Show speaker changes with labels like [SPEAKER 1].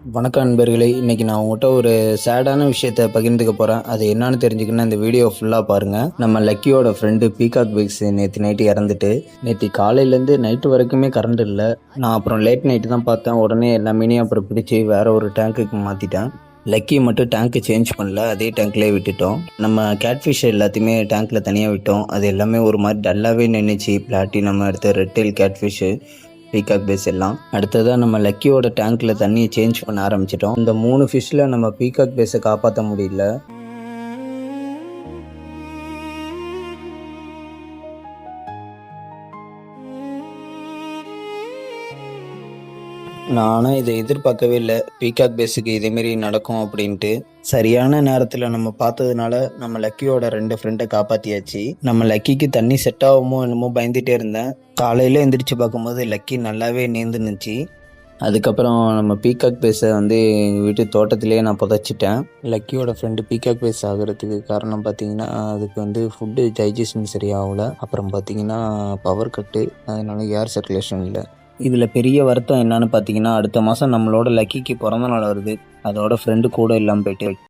[SPEAKER 1] வணக்கம் நண்பர்களே, இன்றைக்கி நான் உங்கள்கிட்ட ஒரு சேடான விஷயத்தை பகிர்ந்துக்க போகிறேன். அது என்னன்னு தெரிஞ்சுக்கணுன்னா இந்த வீடியோ ஃபுல்லாக பாருங்கள். நம்ம லக்கியோட ஃப்ரெண்டு பீகாக் பைக்ஸ் நேற்று நைட்டு இறந்துட்டு, நேற்று காலையிலேருந்து நைட்டு வரைக்குமே கரண்ட் இல்லை. நான் அப்புறம் லேட் நைட்டு தான் பார்த்தேன். உடனே எல்லா மீனையும் அப்புறம் பிடிச்சி வேறு ஒரு டேங்க்குக்கு மாற்றிட்டேன். லக்கி மட்டும் டேங்க்கு சேஞ்ச் பண்ணல, அதே டேங்க்லேயே விட்டுட்டோம். நம்ம கேட்ஃபிஷ் எல்லாத்தையுமே டேங்க்கில் தனியாக விட்டோம். அது எல்லாமே ஒரு மாதிரி டல்லாகவே நின்றுச்சு. பிளாட்டி நம்ம எடுத்த red tail catfish, peacock base எல்லாம். அடுத்ததாக நம்ம லக்கியோட டேங்க்கில் தண்ணியை சேஞ்ச் பண்ண ஆரம்பிச்சிட்டோம். இந்த 3 ஃபிஷ்ஷில் நம்ம பீகாக் பேஸை காப்பாற்ற முடியல. நானும் இதை எதிர்பார்க்கவே இல்லை, பீகாக் பேஸுக்கு இதேமாரி நடக்கும் அப்படின்ட்டு. சரியான நேரத்தில் நம்ம பார்த்ததுனால நம்ம லக்கியோட 2 ஃப்ரெண்டை காப்பாற்றியாச்சு. நம்ம லக்கிக்கு தண்ணி செட் ஆகுமோ என்னமோ பயந்துகிட்டே இருந்தேன். காலையில் எந்திரிச்சு பார்க்கும்போது லக்கி நல்லாவே நீந்துனுச்சு. அதுக்கப்புறம் நம்ம பீகாக் பேஸை எங்கள் வீட்டு தோட்டத்திலே நான் புதைச்சிட்டேன். லக்கியோட ஃப்ரெண்டு பீகாக் பேஸ் ஆகிறதுக்கு காரணம் பார்த்திங்கன்னா, அதுக்கு ஃபுட்டு டைஜஷன் சரியாகல. அப்புறம் பார்த்திங்கன்னா பவர் கட்டு, அதனால ஏர் சர்க்குலேஷன் இல்லை. இதில் பெரிய வருத்தம் என்னன்னு பார்த்தீங்கன்னா, அடுத்த மாதம் நம்மளோட லக்கிக்கு பிறந்த நாள் வருது. அதோட ஃப்ரெண்டு கூட இல்லாமல் போயிட்டு